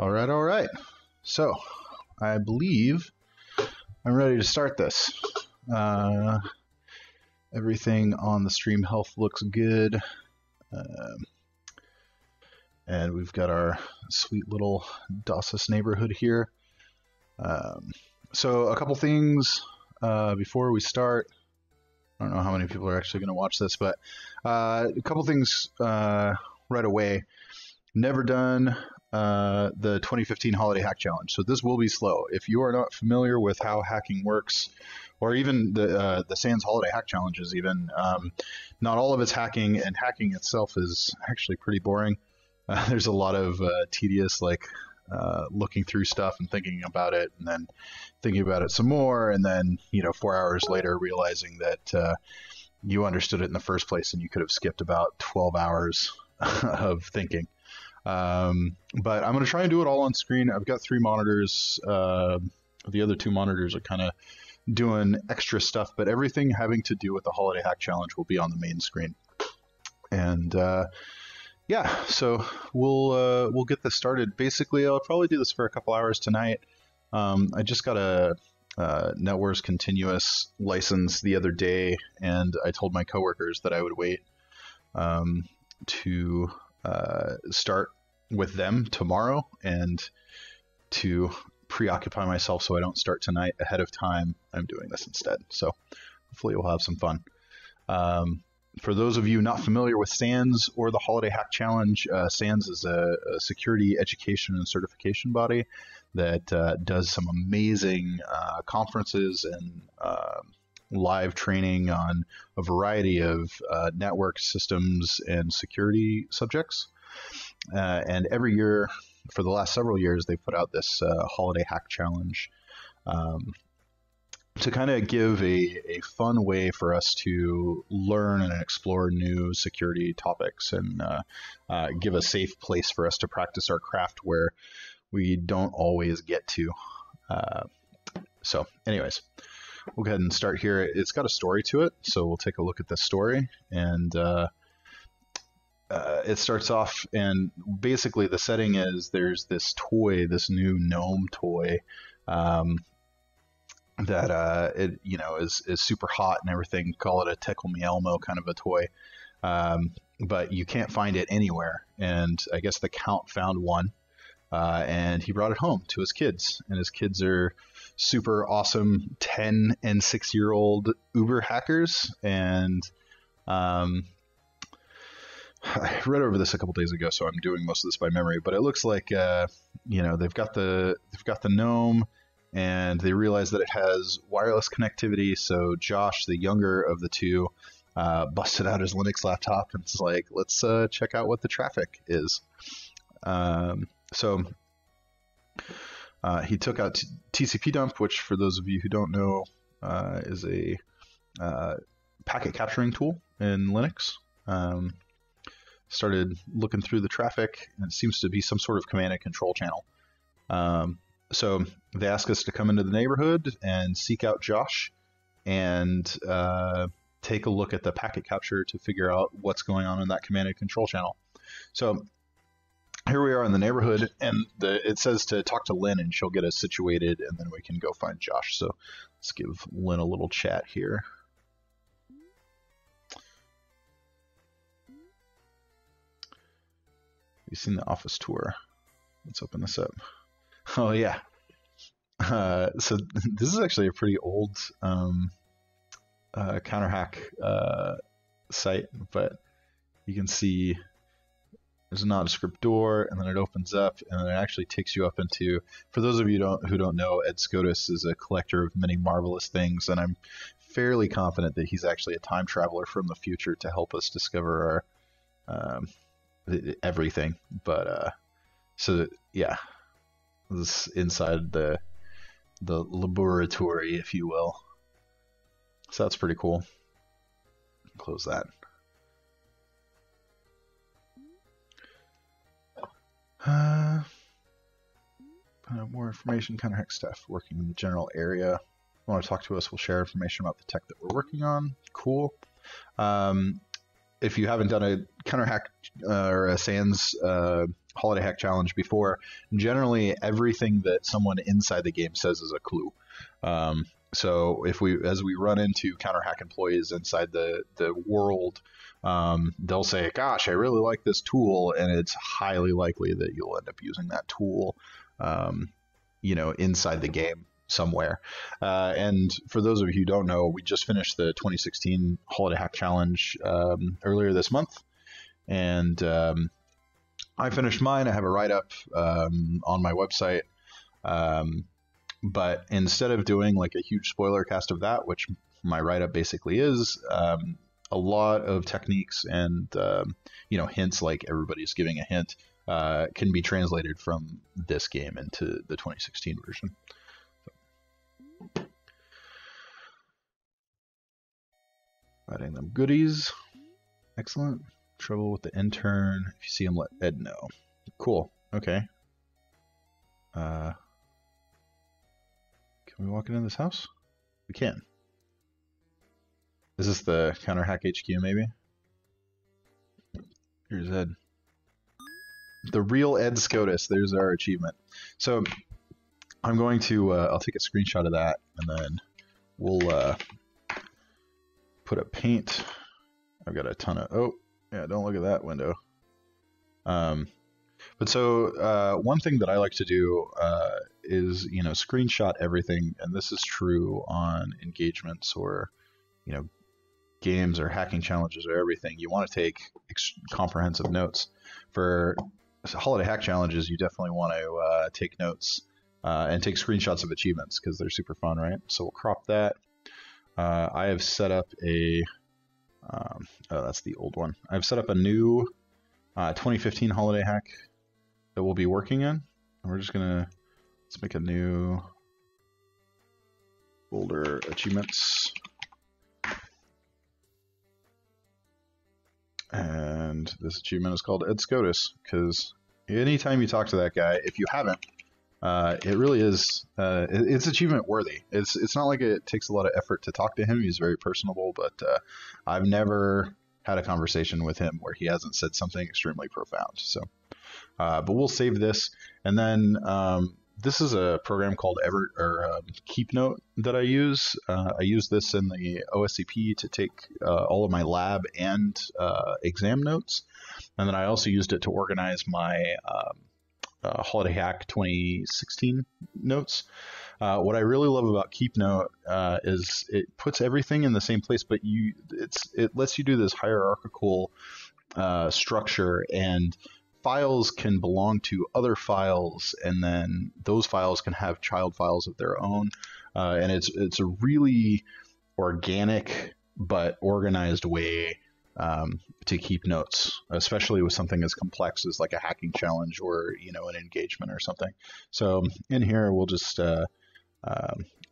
All right. So, I believe I'm ready to start this. Everything on the stream health looks good. And we've got our sweet little DOSIS neighborhood here. So a couple things before we start. I don't know how many people are actually going to watch this, but a couple things right away. Never done the 2015 Holiday Hack Challenge, so this will be slow. If you are not familiar with how hacking works, or even the SANS Holiday Hack Challenges, even not all of it's hacking, and hacking itself is actually pretty boring. There's a lot of tedious, like looking through stuff and thinking about it, and then thinking about it some more, and then 4 hours later realizing that you understood it in the first place, and you could have skipped about 12 hours of thinking. But I'm going to try and do it all on screen. I've got 3 monitors. The other 2 monitors are kind of doing extra stuff, but everything having to do with the Holiday Hack Challenge will be on the main screen. And yeah, so we'll get this started. Basically, I'll probably do this for a couple hours tonight. I just got a NetWars continuous license the other day, and I told my coworkers that I would wait to start with them tomorrow and to preoccupy myself so I don't start tonight ahead of time. I'm doing this instead. So hopefully we'll have some fun. For those of you not familiar with SANS or the Holiday Hack Challenge, SANS is a security education and certification body that does some amazing conferences and live training on a variety of network systems and security subjects. And every year, for the last several years, they put out this Holiday Hack Challenge to kind of give a fun way for us to learn and explore new security topics, and give a safe place for us to practice our craft where we don't always get to. So anyways, we'll go ahead and start here. It's got a story to it, so we'll take a look at this story. And it starts off, and basically the setting is there's this toy, this new gnome toy, that it is super hot and everything. Call it a Tickle Me Elmo kind of a toy, but you can't find it anywhere. And I guess the Count found one, and he brought it home to his kids, and his kids are super awesome 10 and 6-year-old uber hackers. And I read over this a couple days ago, so I'm doing most of this by memory, but it looks like they've got the gnome, and they realize that it has wireless connectivity. So Josh, the younger of the two, busted out his Linux laptop and is like, let's check out what the traffic is. So he took out TCP dump, which for those of you who don't know is a packet capturing tool in Linux. Started looking through the traffic, and it seems to be some sort of command and control channel. So they ask us to come into the neighborhood and seek out Josh and take a look at the packet capture to figure out what's going on in that command and control channel. So here we are in the neighborhood, and it says to talk to Lynn, and she'll get us situated, and then we can go find Josh. So let's give Lynn a little chat here. You've seen the office tour. Let's open this up. Oh yeah. So this is actually a pretty old counter hack site, but you can see there's a nondescript door, and then it opens up, and then it actually takes you up into, for those of you who don't know, Ed Scotus is a collector of many marvelous things, and I'm fairly confident that he's actually a time traveler from the future to help us discover our everything. But so yeah, this inside the laboratory, if you will. So that's pretty cool. Close that. Find out more information, counter hack stuff, working in the general area. Want to talk to us, we'll share information about the tech that we're working on. Cool. if you haven't done a counter hack or a SANS holiday hack challenge before, generally everything that someone inside the game says is a clue. So as we run into counter hack employees inside the world, they'll say, "Gosh, I really like this tool," and it's highly likely that you'll end up using that tool, inside the game somewhere. And for those of you who don't know, we just finished the 2016 Holiday Hack Challenge earlier this month, and I finished mine. I have a write-up on my website, but instead of doing like a huge spoiler cast of that, which my write-up basically is, a lot of techniques and hints, like everybody's giving a hint, can be translated from this game into the 2016 version. Providing them goodies. Excellent. Trouble with the intern. If you see him, let Ed know. Cool. Okay. Can we walk into this house? We can. Is this the counter hack HQ maybe? Here's Ed. The real Ed SCOTUS. There's our achievement. So I'm going to, I'll take a screenshot of that, and then we'll put a paint. I've got a ton of, oh, yeah, don't look at that window. But so one thing that I like to do is, screenshot everything, and this is true on engagements or, games or hacking challenges or everything. You want to take comprehensive notes. For holiday hack challenges, you definitely want to take notes and take screenshots of achievements because they're super fun, right? So we'll crop that. I have set up a, oh, that's the old one. I've set up a new 2015 holiday hack that we'll be working in. And we're just gonna, let's make a new folder, achievements. And this achievement is called Ed SCOTUS, because anytime you talk to that guy, if you haven't, it really is, it's achievement worthy. It's not like it takes a lot of effort to talk to him. He's very personable, but I've never had a conversation with him where he hasn't said something extremely profound. So, but we'll save this. And then this is a program called KeepNote that I use. I use this in the OSCP to take all of my lab and exam notes. And then I also used it to organize my Holiday Hack 2016 notes. What I really love about KeepNote is it puts everything in the same place, but it lets you do this hierarchical structure, and files can belong to other files, and then those files can have child files of their own. And it's a really organic but organized way to keep notes, especially with something as complex as like a hacking challenge or an engagement or something. So in here we'll just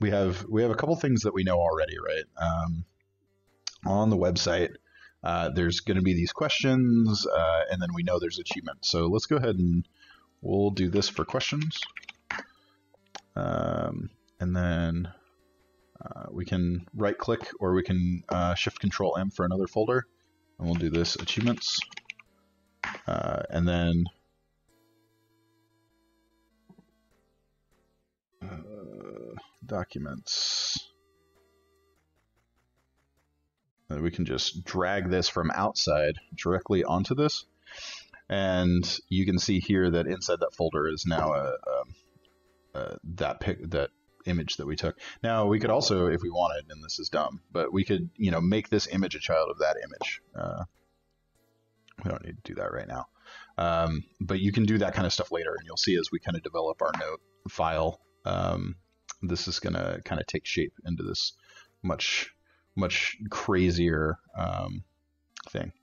we have a couple things that we know already, right? On the website, there's going to be these questions, and then we know there's achievements. So let's go ahead and we'll do this for questions, and then we can right click, or we can Shift Control M for another folder. And we'll do this achievements, and then documents. And we can just drag this from outside directly onto this, and you can see here that inside that folder is now that image that we took. Now we could also, if we wanted, and this is dumb, but we could, make this image a child of that image. We don't need to do that right now. But you can do that kind of stuff later, and you'll see as we kind of develop our note file, this is going to kind of take shape into this much crazier thing.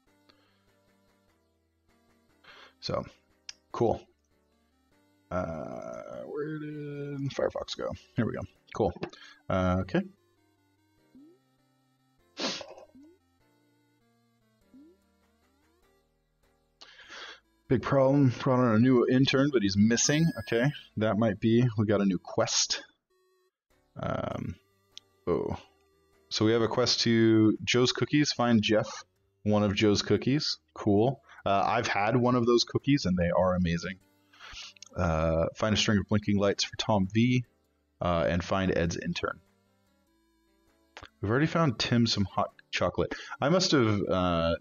So cool. Where did Firefox go? Here we go. Cool. Okay. Big problem. Brought on a new intern, but he's missing. Okay, that might be. We got a new quest. Oh, so we have a quest to Joe's Cookies. Find Jeff one of Joe's cookies. Cool. I've had one of those cookies, and they are amazing. Find a string of blinking lights for Tom V, and find Ed's intern. We've already found Tim some hot chocolate. I must have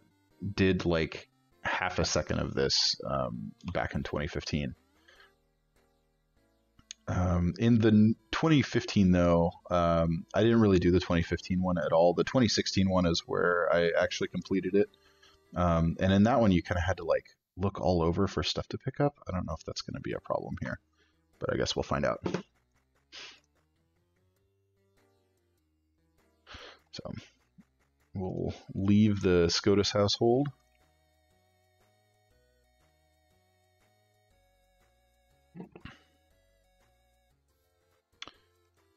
did like half a second of this back in 2015. In the 2015 though, I didn't really do the 2015 one at all. The 2016 one is where I actually completed it. And in that one, you kind of had to like look all over for stuff to pick up. I don't know if that's going to be a problem here, but I guess we'll find out. So we'll leave the SCOTUS household.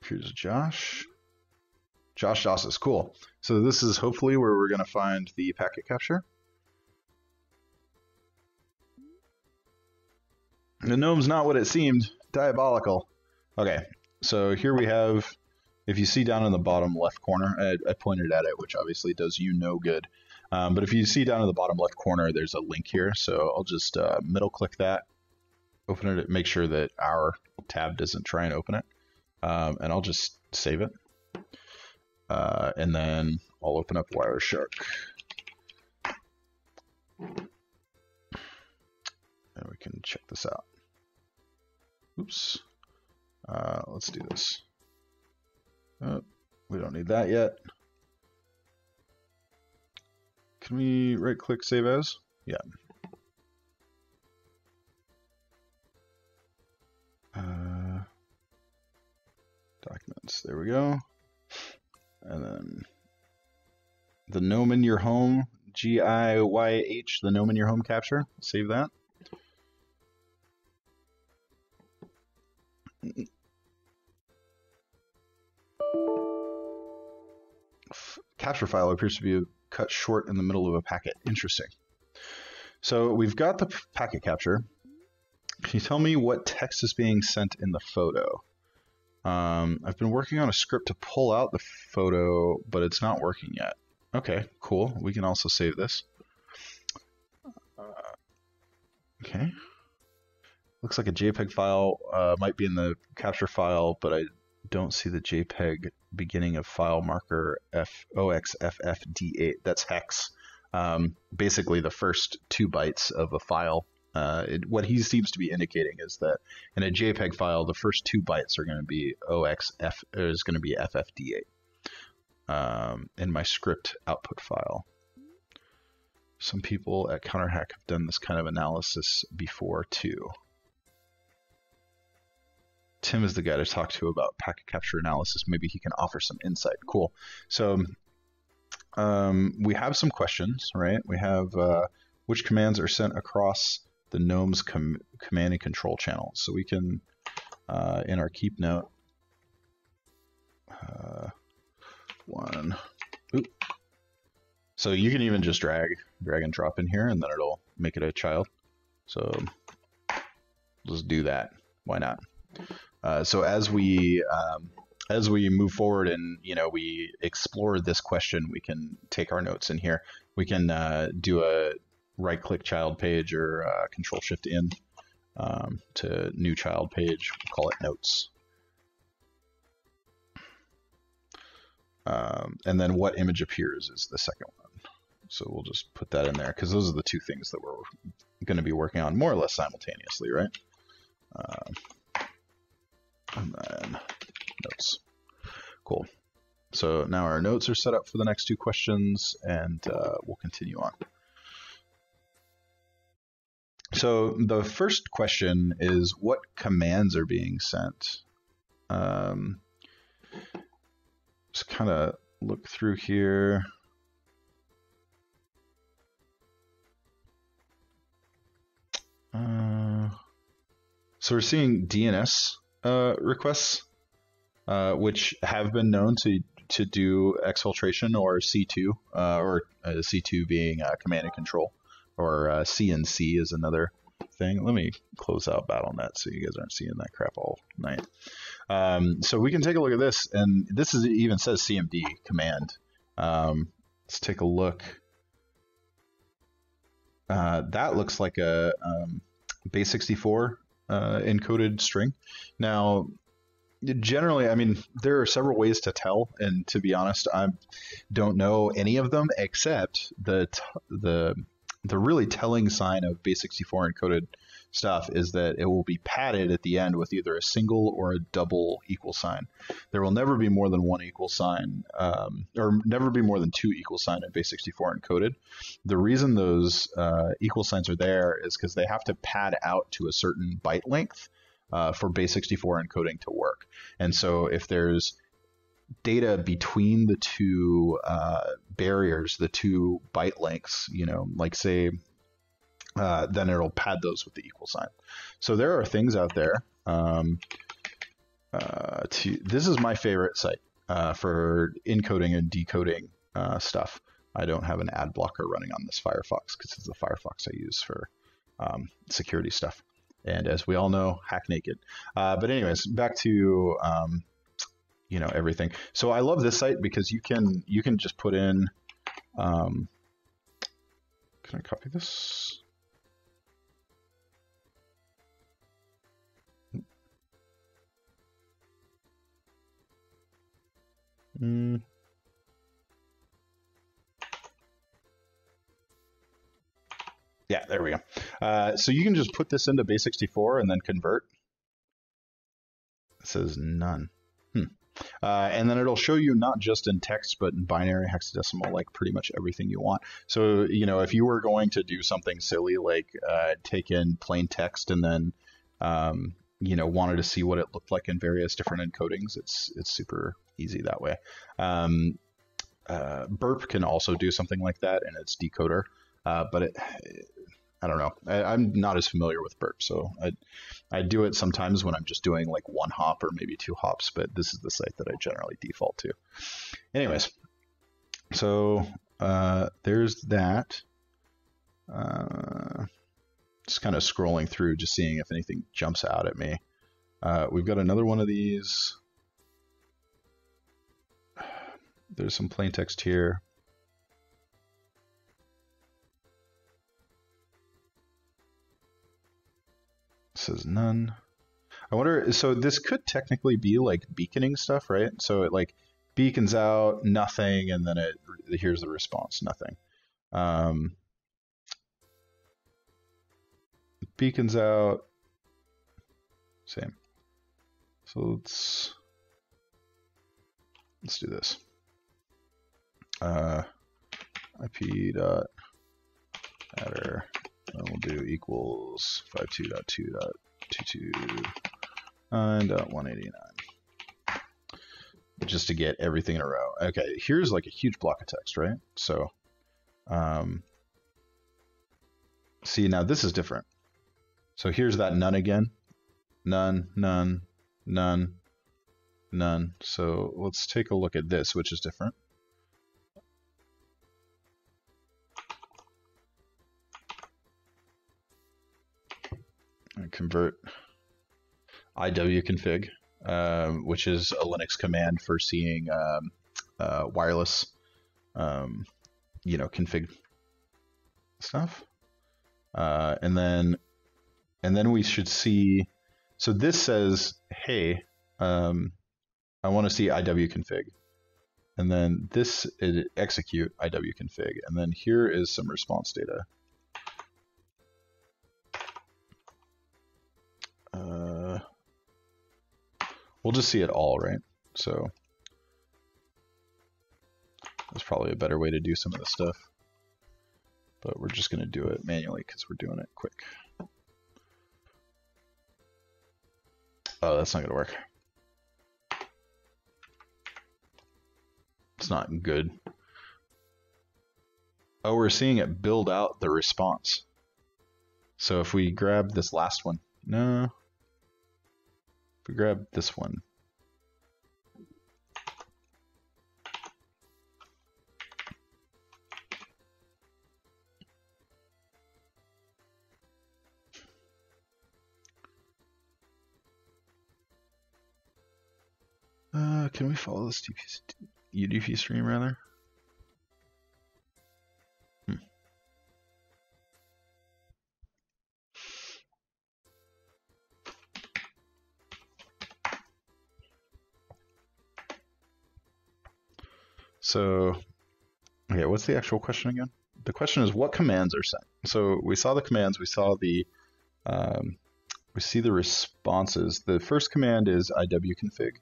Here's Josh. Josh is cool. So this is hopefully where we're going to find the packet capture. The gnome's not what it seemed. Diabolical. Okay, so here we have, if you see down in the bottom left corner, I pointed at it, which obviously does you no good. But if you see down in the bottom left corner, there's a link here. So I'll just middle click that, open it, make sure that our tab doesn't try and open it. And I'll just save it. And then I'll open up Wireshark. And we can check this out. Oops. Let's do this. Oh, we don't need that yet. Can we right click save as? Yeah. Documents, there we go. And then the gnome in your home, GIYH, the gnome in your home capture, save that. Capture file appears to be cut short in the middle of a packet. Interesting. So we've got the packet capture. Can you tell me what text is being sent in the photo? I've been working on a script to pull out the photo, but it's not working yet. Okay, cool. We can also save this. Okay. Looks like a JPEG file might be in the capture file, but I don't see the JPEG beginning of file marker OXFFD8. That's hex. Basically the first 2 bytes of a file. What he seems to be indicating is that in a JPEG file, the first 2 bytes are going to be FFD8 in my script output file. Some people at CounterHack have done this kind of analysis before too. Tim is the guy to talk to about packet capture analysis. Maybe he can offer some insight. Cool. So we have some questions, right? We have which commands are sent across the gnome's command and control channel. So we can, in our keep note, one. Oop. So you can even just drag and drop in here, and then it'll make it a child. So let's do that. Why not? So as we move forward and we explore this question, we can take our notes in here. We can do a right-click child page or Control-Shift-In to new child page. We'll call it notes. And then what image appears is the second one. So we'll just put that in there because those are the 2 things that we're going to be working on more or less simultaneously, right? And then notes. Cool. So now our notes are set up for the next 2 questions, and we'll continue on. So the first question is, what commands are being sent? Just kind of look through here. So we're seeing DNS requests, which have been known to do exfiltration or C2, or C2 being command and control, or CNC is another thing. Let me close out BattleNet so you guys aren't seeing that crap all night. So we can take a look at this, and this is, it even says CMD command. Let's take a look. that looks like a base64 encoded string. Now, generally, I mean, there are several ways to tell, and to be honest, I don't know any of them except the really telling sign of base64 encoded stuff is that it will be padded at the end with either a single or a double equal sign. There will never be more than one equal sign, or never be more than two equal sign in base64 encoded. The reason those equal signs are there is because they have to pad out to a certain byte length for base64 encoding to work. And so if there's data between the two barriers, the two byte lengths, you know, like say, then it'll pad those with the equal sign. So there are things out there. This is my favorite site for encoding and decoding stuff. I don't have an ad blocker running on this Firefox because it's the Firefox I use for security stuff. And as we all know, hack naked. But anyways, back to you know, everything. So I love this site because you can just put in. Can I copy this? Yeah, there we go. So you can just put this into base64 and then convert. It says none. And then it'll show you not just in text, but in binary, hexadecimal, like pretty much everything you want. So, you know, if you were going to do something silly like take in plain text and then, you know, wanted to see what it looked like in various different encodings, it's super easy that way. Burp can also do something like that in its decoder, but I don't know. I'm not as familiar with Burp, so I do it sometimes when I'm just doing like one hop or maybe two hops, but this is the site that I generally default to. Anyways, so there's that. Just kind of scrolling through, just seeing if anything jumps out at me. We've got another one of these. There's some plain text here. Says none. I wonder, so this could technically be like beaconing stuff, right? So it like beacons out nothing, and then here's the response, nothing. Beacons out, same. So let's do this. IP dot adder. And we'll do equals 52.2.22.189 just to get everything in a row. Okay, here's like a huge block of text, right? So, see, now this is different. So here's that none again. None, none, none, none. So let's take a look at this, which is different. Convert iwconfig, which is a Linux command for seeing wireless, you know, config stuff, and then we should see. So this says, hey, I want to see iwconfig, and then this execute iwconfig, and then here is some response data. We'll just see it all, right? So that's probably a better way to do some of this stuff, but we're just going to do it manually because we're doing it quick. Oh, that's not going to work. It's not good. Oh, we're seeing it build out the response. So if we grab this last one, no. If we grab this one, can we follow this UDP stream rather? So, okay, what's the actual question again? The question is what commands are sent. So we saw the commands, we saw the we see the responses. The first command is iwconfig,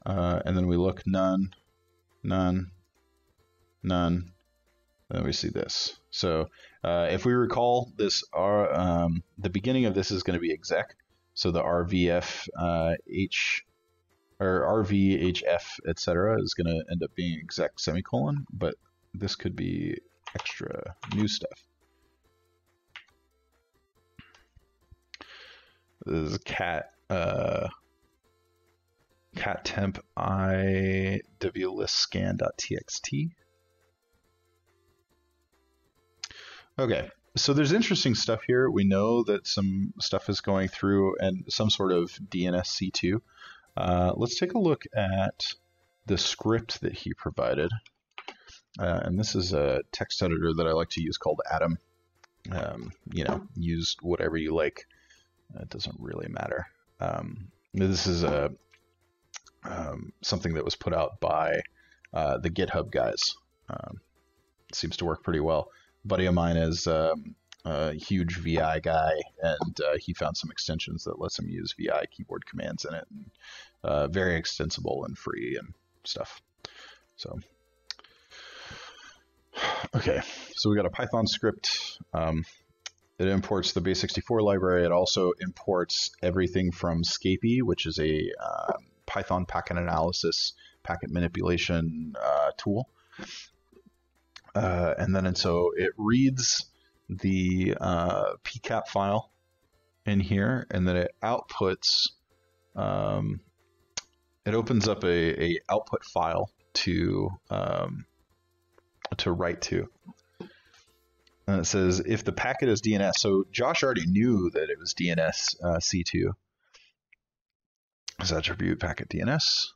and then we look none, none, none. Then we see this. So if we recall, this the beginning of this is going to be exec. So the rvf or rvhf etc. is going to end up being exec semicolon, but this could be extra new stuff. This is cat temp iwlistscan.txt. Okay, so there's interesting stuff here. We know that some stuff is going through and some sort of DNSC2. Let's take a look at the script that he provided. And this is a text editor that I like to use called Atom. You know, use whatever you like. It doesn't really matter. This is something that was put out by the GitHub guys. Seems to work pretty well. A buddy of mine is a huge VI guy, and he found some extensions that lets him use VI keyboard commands in it. And, very extensible and free and stuff. So, okay, so we got a Python script. It imports the base64 library. It also imports everything from Scapy, which is a Python packet analysis, packet manipulation tool. And so it reads the pcap file in here, and then it outputs. It opens up a output file to write to. And it says if the packet is DNS, so Josh already knew that it was DNS C2. This attribute packet DNS.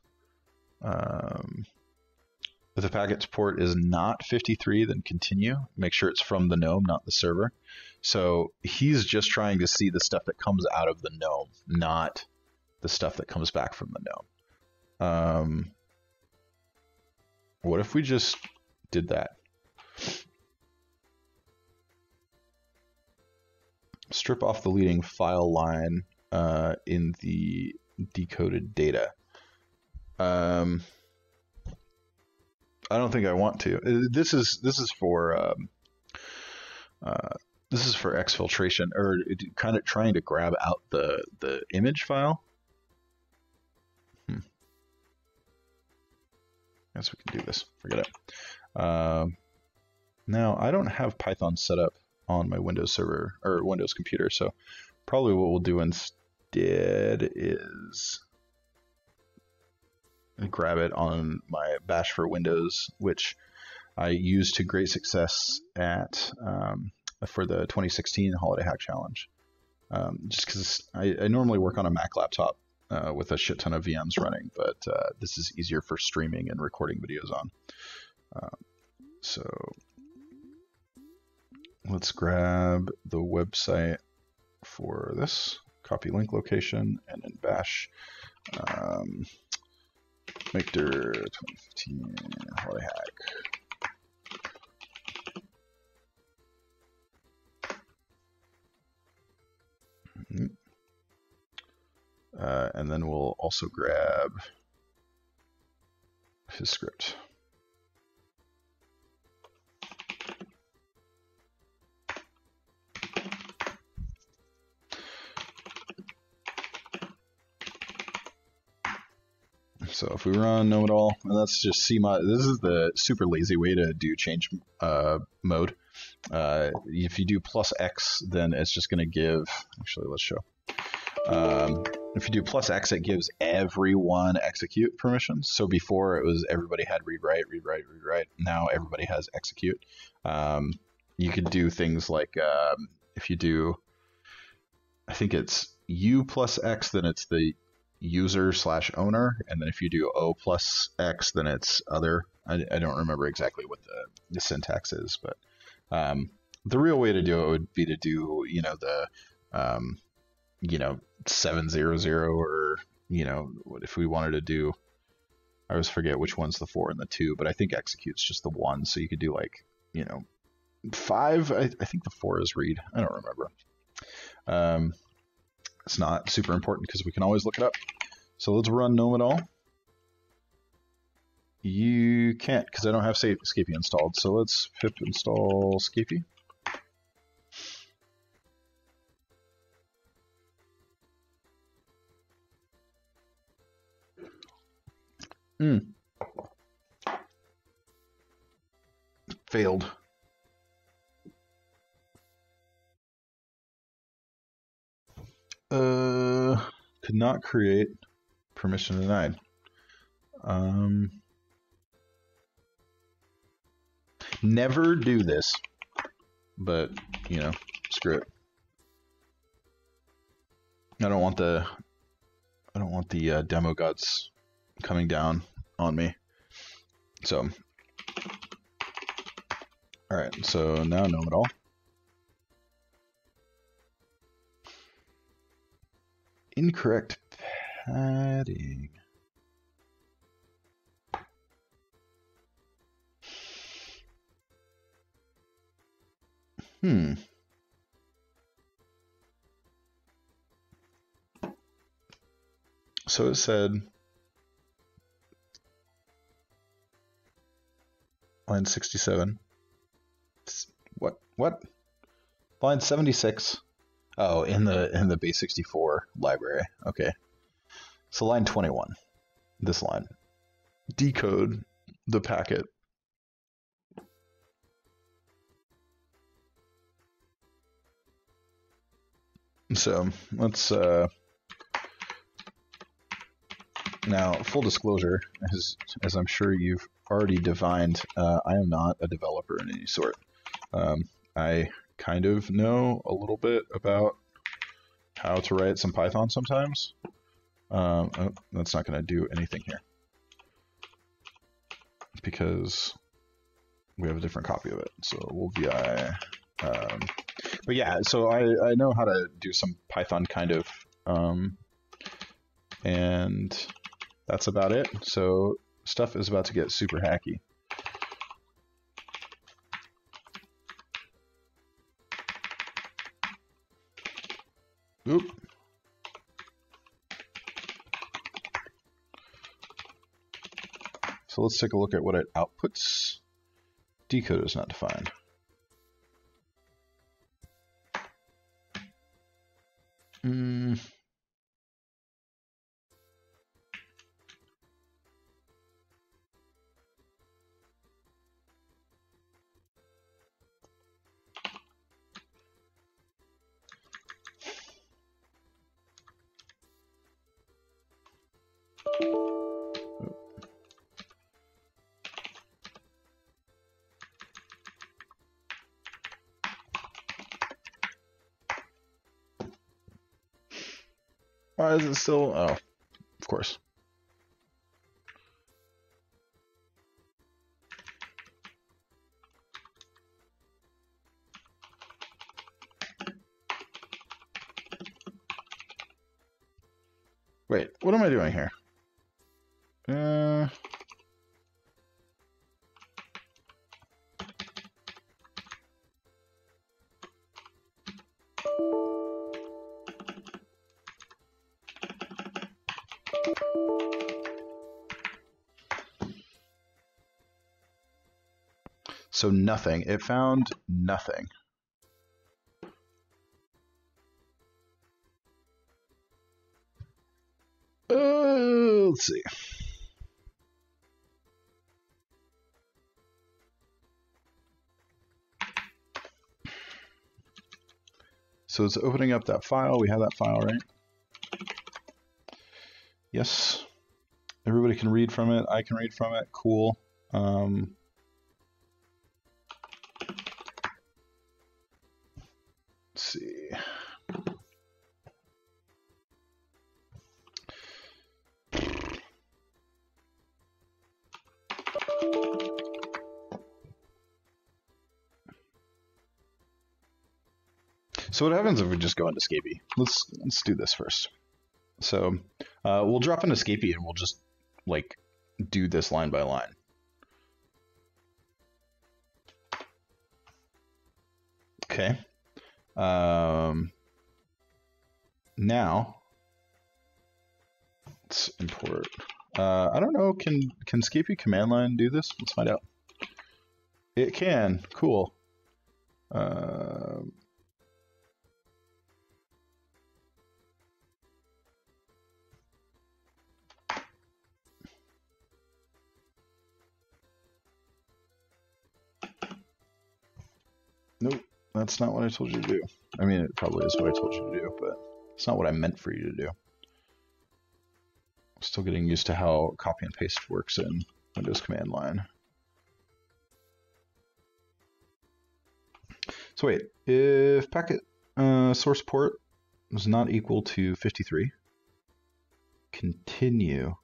If the packet's port is not 53, then continue. Make sure it's from the GNOME, not the server. So he's just trying to see the stuff that comes out of the GNOME, not the stuff that comes back from the GNOME. What if we just did that? Strip off the leading file line in the decoded data. I don't think I want to. This is for exfiltration, or kind of trying to grab out the image file. Guess we can do this. Forget it. Now I don't have Python set up on my Windows server or Windows computer, so probably what we'll do instead is grab it on my Bash for Windows, which I used to great success at for the 2016 Holiday Hack Challenge. Just because I normally work on a Mac laptop with a shit ton of VMs running, but this is easier for streaming and recording videos on. So let's grab the website for this, copy link location, and then Bash. Maker 2015 Holiday Hack. And then we'll also grab his script. So if we run know it all, and that's just CMod. This is the super lazy way to do change mode. If you do +X, then it's just going to give. Actually, let's show. If you do +X, it gives everyone execute permissions. So before it was everybody had read write, read write, read write. Now everybody has execute. You could do things like if you do, I think it's U+X, then it's the user/owner, and then if you do O+X, then it's other. I don't remember exactly what the syntax is, but the real way to do it would be to do, the 700, or, what if we wanted to do, I always forget which one's the 4 and the 2, but I think execute's just the 1, so you could do like, 5. I think the 4 is read. I don't remember. It's not super important because we can always look it up. So let's run gnome it all. You can't because I don't have Scapy installed. So let's pip install Scapy. Failed. Could not create. Permission denied. Never do this, but screw it. I don't want the demo gods coming down on me. So, all right. So now gnome it all. Incorrect padding. So it said line 67. What? Line 76. Oh, in the base 64 library. Okay. So line 21. This line. Decode the packet. So let's now, full disclosure, as I'm sure you've already divined, I am not a developer in any sort. I kind of know a little bit about how to write some Python sometimes. Oh, that's not going to do anything here because we have a different copy of it. So we'll VI. But yeah, so I know how to do some Python kind of, and that's about it. So stuff is about to get super hacky. Oop. So let's take a look at what it outputs. Decode is not defined. Why is it still? Oh, of course. Wait, what am I doing here? So nothing. It found nothing. Let's see. So it's opening up that file. We have that file, right? Yes. Everybody can read from it. I can read from it. Cool. Let's see. So what happens if we just go into Scapy? Let's do this first. So we'll drop into Scapy and we'll just like do this line by line. Okay. Now let's import. I don't know. Can Scapy command line do this? Let's find out. It can. Cool. Nope, that's not what I told you to do. I mean, it probably is what I told you to do, but it's not what I meant for you to do. I'm still getting used to how copy and paste works in Windows command line. So wait, if packet source port is not equal to 53, continue.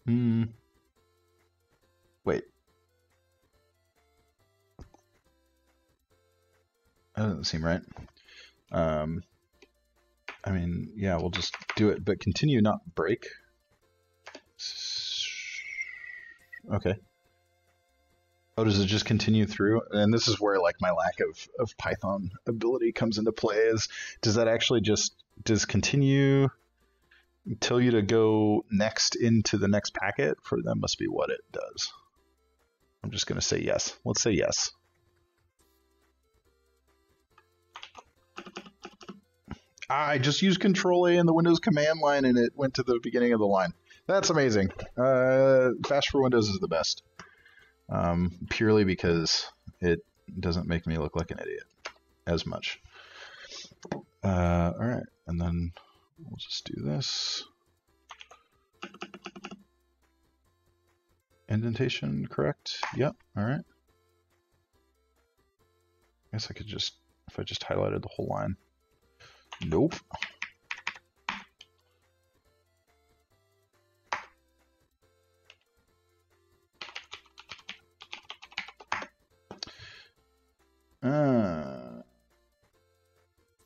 Wait. That doesn't seem right. I mean, yeah, we'll just do it, but continue, not break. Okay. Oh, does it just continue through? And this is where like my lack of Python ability comes into play. Is does that actually does continue tell you to go next into the next packet? For that must be what it does. I'm just going to say yes. Let's say yes. I just used Control A in the Windows command line and it went to the beginning of the line. That's amazing. Fast for Windows is the best. Purely because it doesn't make me look like an idiot as much. All right, and then we'll just do this. Indentation correct? Yep, all right. I guess I could just, if I just highlighted the whole line. Nope.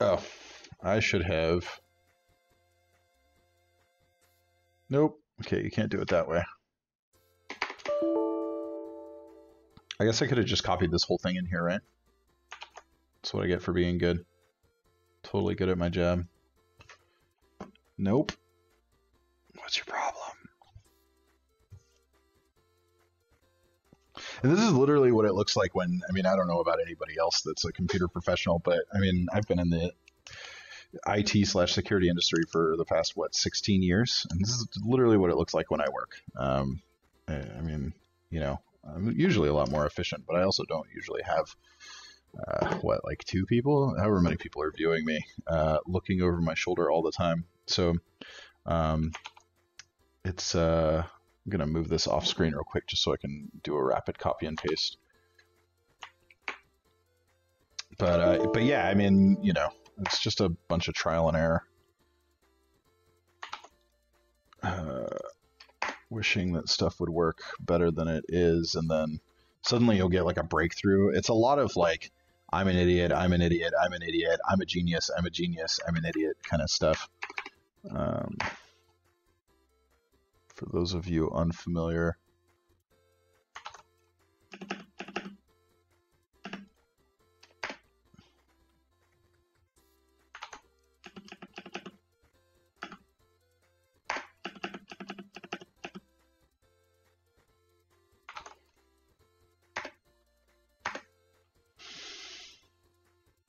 Oh, I should have. Nope. Okay, you can't do it that way. I guess I could have just copied this whole thing in here, right? That's what I get for being good. Totally good at my job. Nope. What's your problem? And this is literally what it looks like when, I mean, I don't know about anybody else that's a computer professional, but I mean, I've been in the IT/security industry for the past, what, 16 years? And this is literally what it looks like when I work. I mean, you know, I'm usually a lot more efficient, but I also don't usually have, what, like 2 people? However many people are viewing me, looking over my shoulder all the time. So it's, I'm going to move this off screen real quick just so I can do a rapid copy and paste. But yeah, I mean, you know, it's just a bunch of trial and error. Wishing that stuff would work better than it is, and then suddenly you'll get like a breakthrough. It's a lot of like, I'm an idiot, I'm an idiot, I'm an idiot, I'm a genius, I'm a genius, I'm an idiot kind of stuff. For those of you unfamiliar.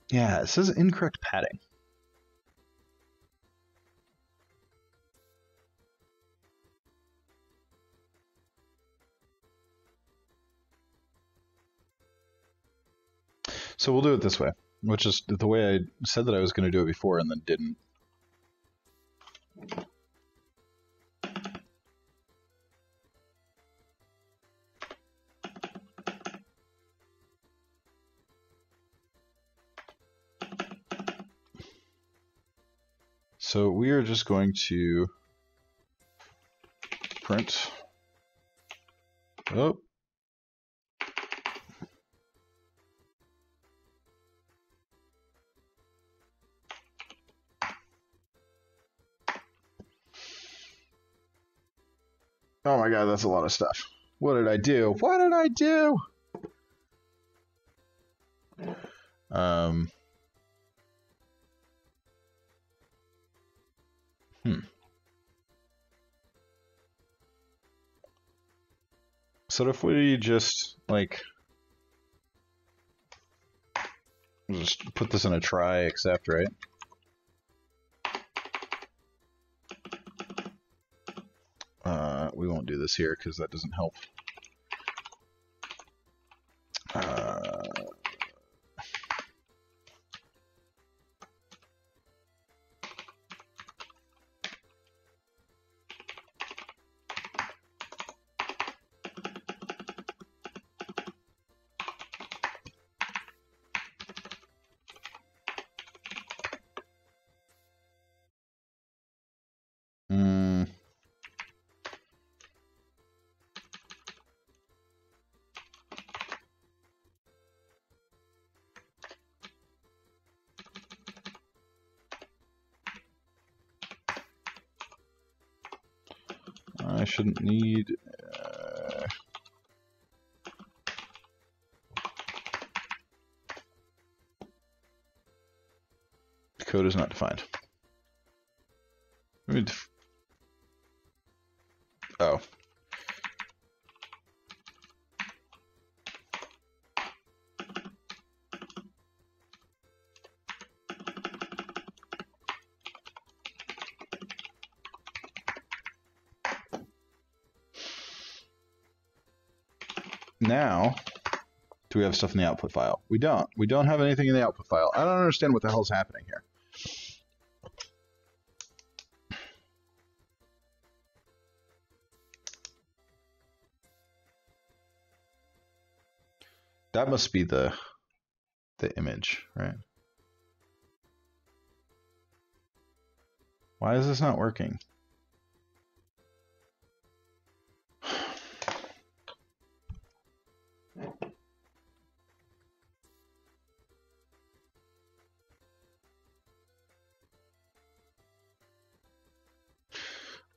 Yeah, it says incorrect padding. So we'll do it this way, which is the way I said that I was going to do it before and then didn't. So we are just going to print. Oh. Oh my god, that's a lot of stuff. What did I do? What did I do? Um. So if we just, like, just put this in a try except, right? We won't do this here because that doesn't help. I shouldn't need... code is not defined. Oh. Now, do we have stuff in the output file? We don't. We don't have anything in the output file. I don't understand what the hell's happening here. That must be the image, right? Why is this not working?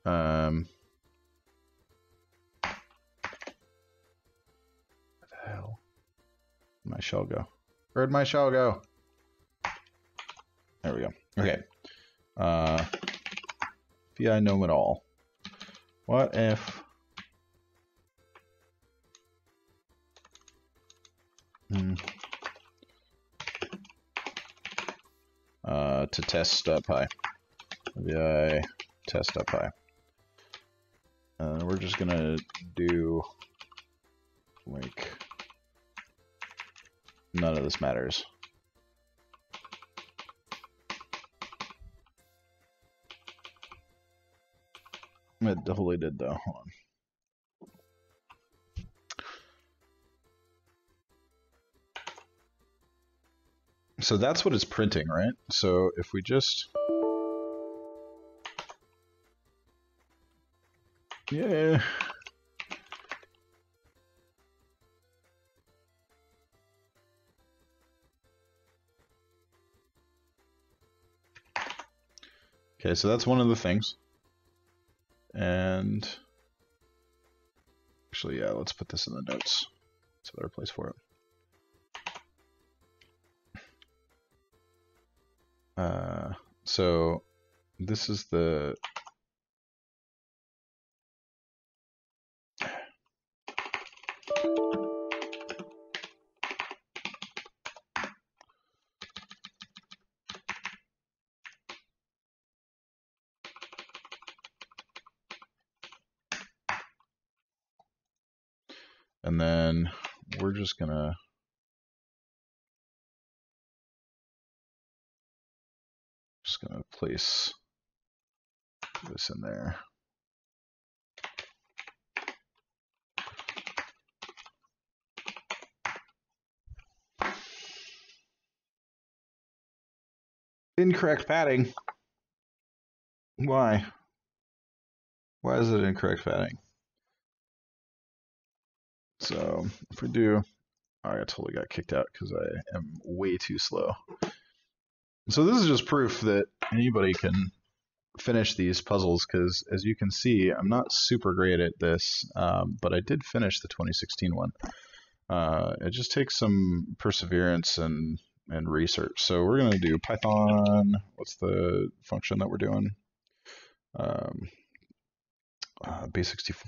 Where the hell? Where'd my shell go? Where'd my shell go? There we go. Okay. VI gnome at all. What if to test.py. VI test.py. We're just gonna do like none of this matters. It totally did though. Hold on. So that's what it's printing, right? So if we just... Yeah. Okay, so that's one of the things. And actually, yeah, let's put this in the notes. It's a better place for it. So this is the and then we're just gonna place this in there. Incorrect padding. Why? Why is it incorrect padding? So if we do, oh, I totally got kicked out because I am way too slow. So this is just proof that anybody can finish these puzzles because, as you can see, I'm not super great at this, but I did finish the 2016 one. It just takes some perseverance and research. So we're going to do Python. What's the function that we're doing? Base64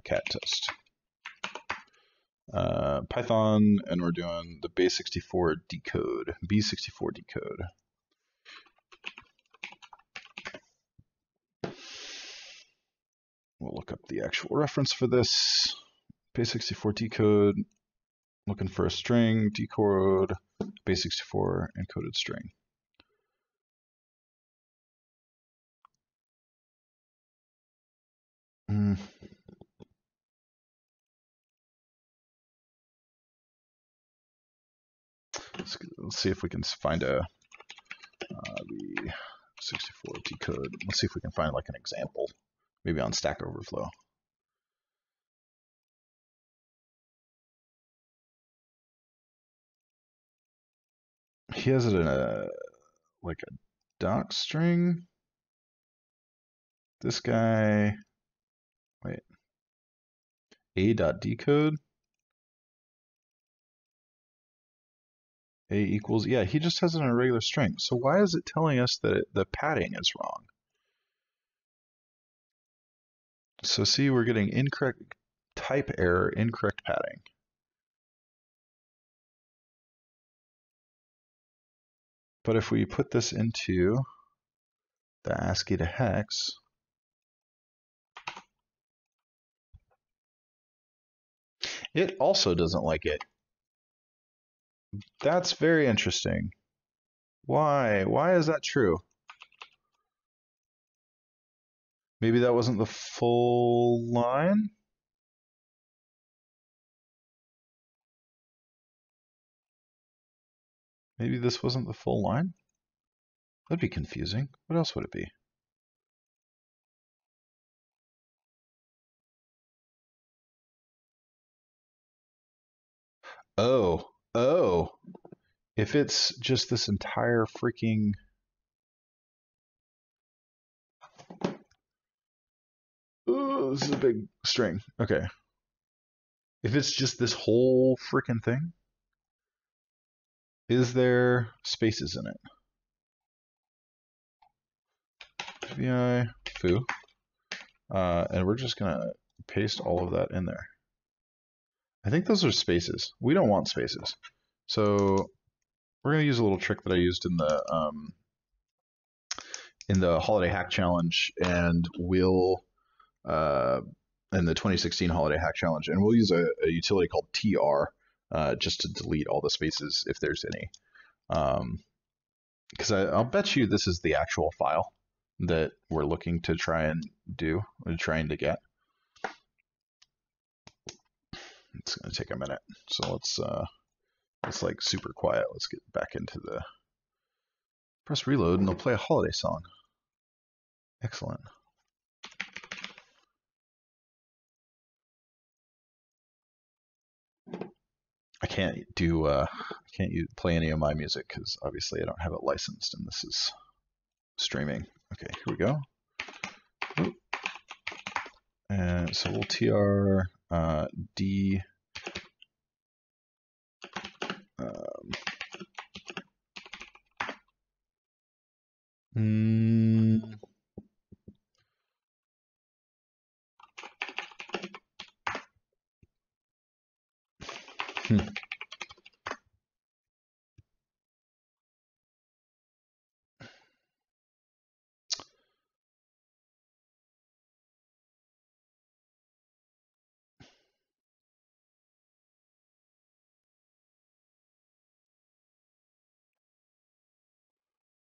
cat test. Python, and we're doing the base64 decode, B64 decode. We'll look up the actual reference for this. Base64 decode, looking for a string, decode, base64 encoded string. Let's see if we can find the 64 decode. Let's see if we can find like an example, maybe on Stack Overflow. He has it in a like a doc string. This guy, wait, a.decode. A equals, yeah, he just has it in a regular string. So why is it telling us that the padding is wrong? So see, we're getting incorrect type error, incorrect padding. But if we put this into the ASCII to hex, it also doesn't like it. That's very interesting. Why? Why is that true? Maybe that wasn't the full line? Maybe this wasn't the full line? That'd be confusing. What else would it be? Oh. If it's just this entire freaking... Oh, this is a big string. Okay. If it's just this whole freaking thing, is there spaces in it? vi foo. And we're just going to paste all of that in there. I think those are spaces. We don't want spaces. So we're going to use a little trick that I used in the Holiday Hack Challenge, and we'll in the 2016 Holiday Hack Challenge, and we'll use a utility called tr just to delete all the spaces if there's any. Because I'll bet you this is the actual file that we're looking to try and do, we're trying to get. It's going to take a minute, so let's like super quiet. Let's get back into the press reload, and they'll play a holiday song. Excellent. I can't play any of my music because obviously I don't have it licensed, and this is streaming. Okay, here we go. Oop. And so we'll tr d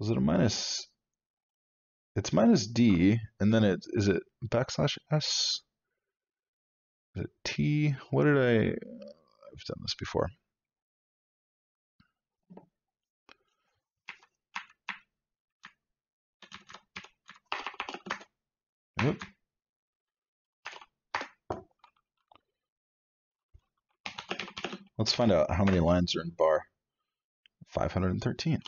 Was it a minus? It's minus D, and then is it backslash S? Is it T? What did I've done this before. Yep. Let's find out how many lines are in bar. 513.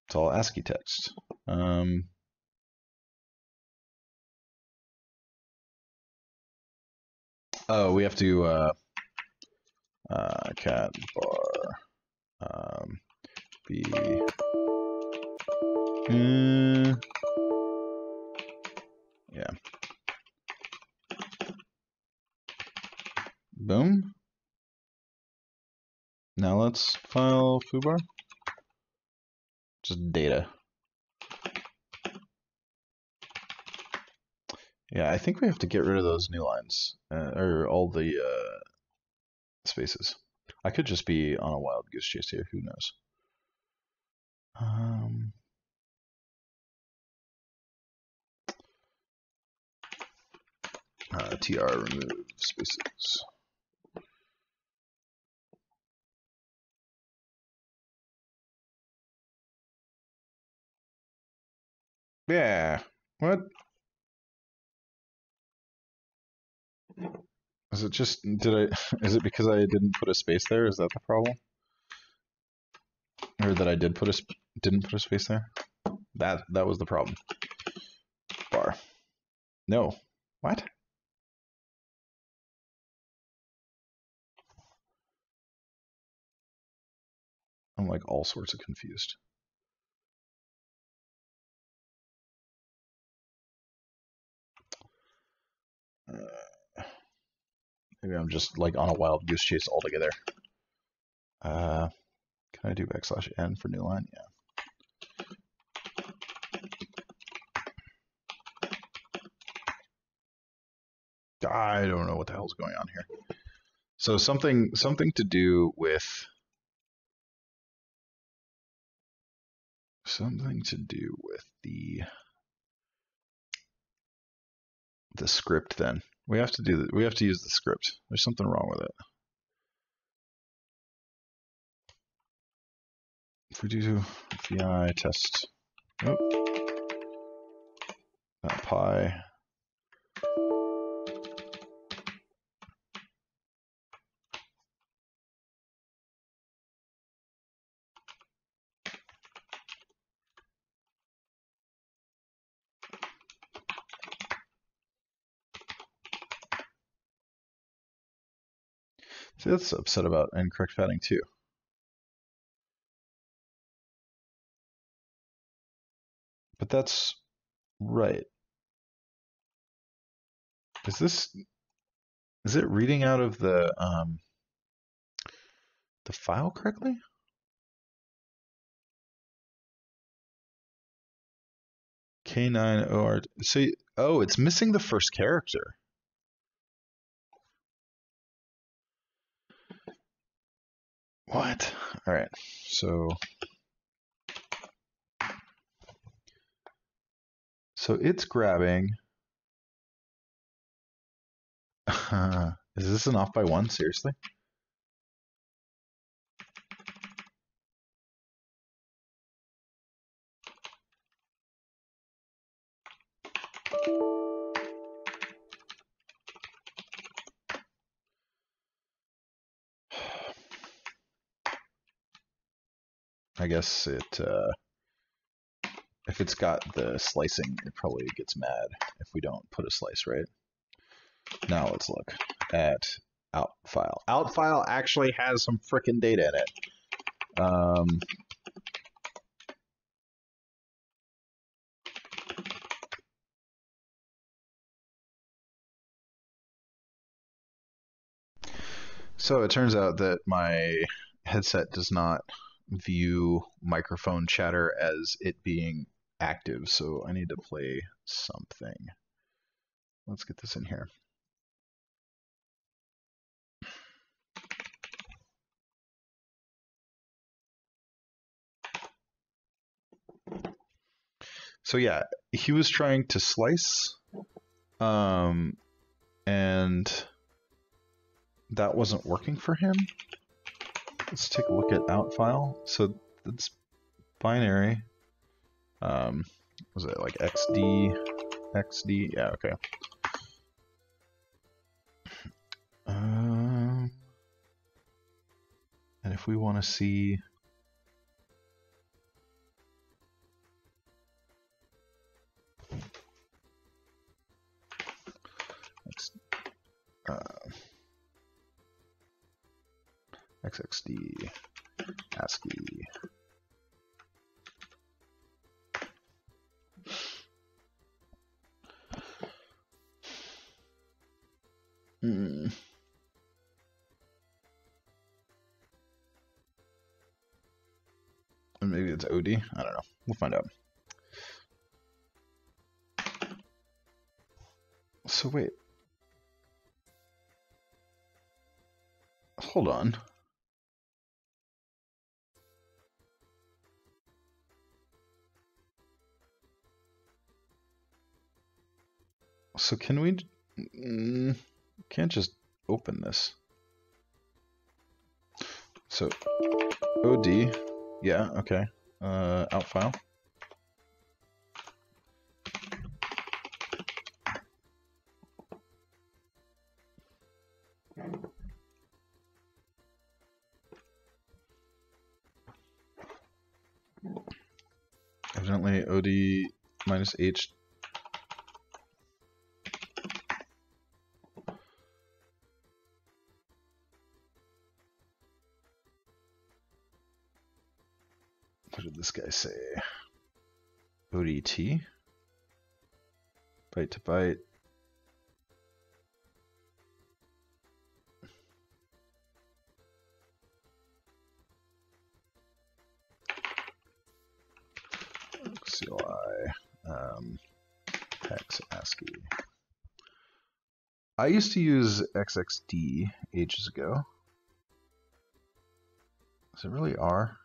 It's all ASCII text. Oh, we have to cat bar b. Yeah. Boom. Now let's file foobar. Just data. Yeah, I think we have to get rid of those new lines, or all the spaces. I could just be on a wild goose chase here, who knows? TR remove spaces. Yeah, what? Is it just, is it because I didn't put a space there? Is that the problem? Or that I didn't put a space there? That was the problem. Bar. No. What? I'm like all sorts of confused. Maybe I'm just like on a wild goose chase altogether. Can I do \n for new line? Yeah. I don't know what the hell's going on here. So something to do with the script. Then we have to use the script. There's something wrong with it. If we do vi test, pi. See, that's upset about incorrect padding too. But that's right. Is it reading out of the file correctly? K9 OR. So, oh, it's missing the first character. What? All right. So it's grabbing. Is this an off by one? Seriously? I guess if it's got the slicing, it probably gets mad if we don't put a slice, right? Now let's look at out file. Out file actually has some frickin' data in it. So it turns out that my headset does not view microphone chatter as it being active, so I need to play something. Let's get this in here. So yeah, he was trying to slice, and that wasn't working for him. Let's take a look at out file. So it's binary. Was it like XD? Yeah, okay. And if we want to see xxd ASCII. And maybe it's OD. I don't know. We'll find out. So wait. Hold on. So can we... can't just open this. So OD, yeah, okay. Out file. Evidently OD minus H. What did this guy say? ODT? Byte to byte. CLI, hex ASCII. I used to use XXD ages ago. Is it really R?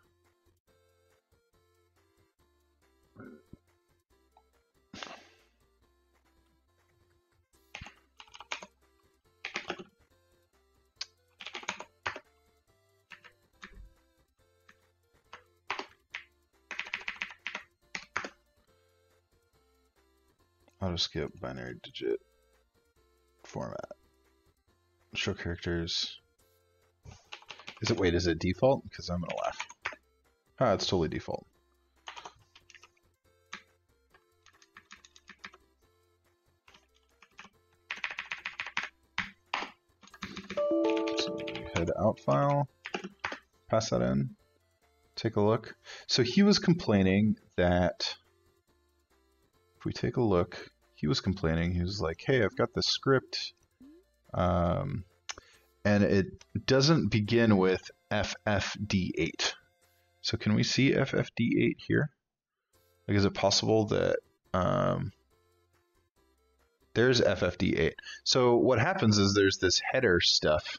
Auto skip binary digit format. Show characters. Is it, wait, is it default? Because I'm gonna laugh. Ah, it's totally default. So head out file, pass that in, take a look. So he was complaining that, if we take a look, he was complaining, he was like, hey, I've got this script, and it doesn't begin with FFD8. So can we see FFD8 here? Like, is it possible that there's FFD8? So what happens is there's this header stuff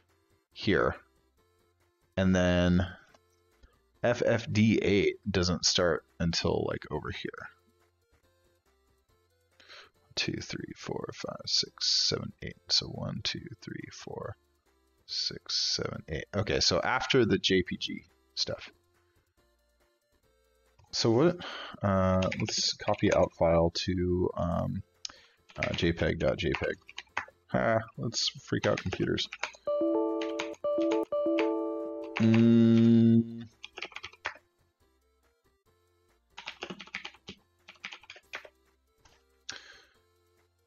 here, and then FFD8 doesn't start until like over here. 2, 3, 4, 5, 6, 7, 8. So 1, 2, 3, 4, 6, 7, 8. Okay, so after the JPG stuff. So what? Let's copy out file to JPEG.jpg. Let's freak out computers.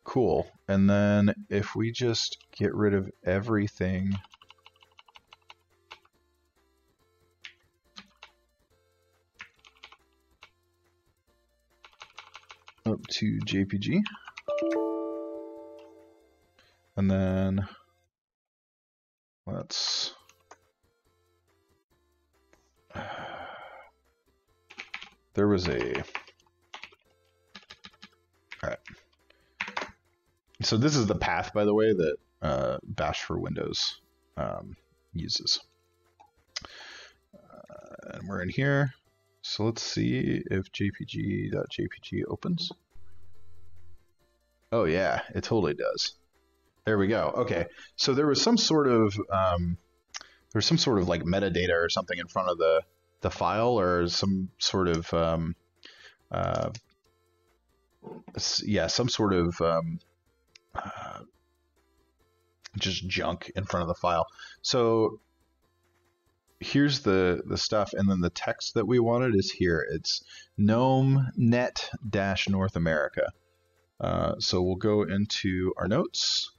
Cool. And then if we just get rid of everything up to JPG, and then let's there was a, all right. So this is the path, by the way, that Bash for Windows uses. And we're in here. So let's see if jpg.jpg opens. Oh yeah, it totally does. There we go. Okay, so there was some sort of like metadata or something in front of the file, or some sort of yeah, some sort of just junk in front of the file. So here's the stuff, and then the text that we wanted is here. It's GNOME net-North America. So we'll go into our notes,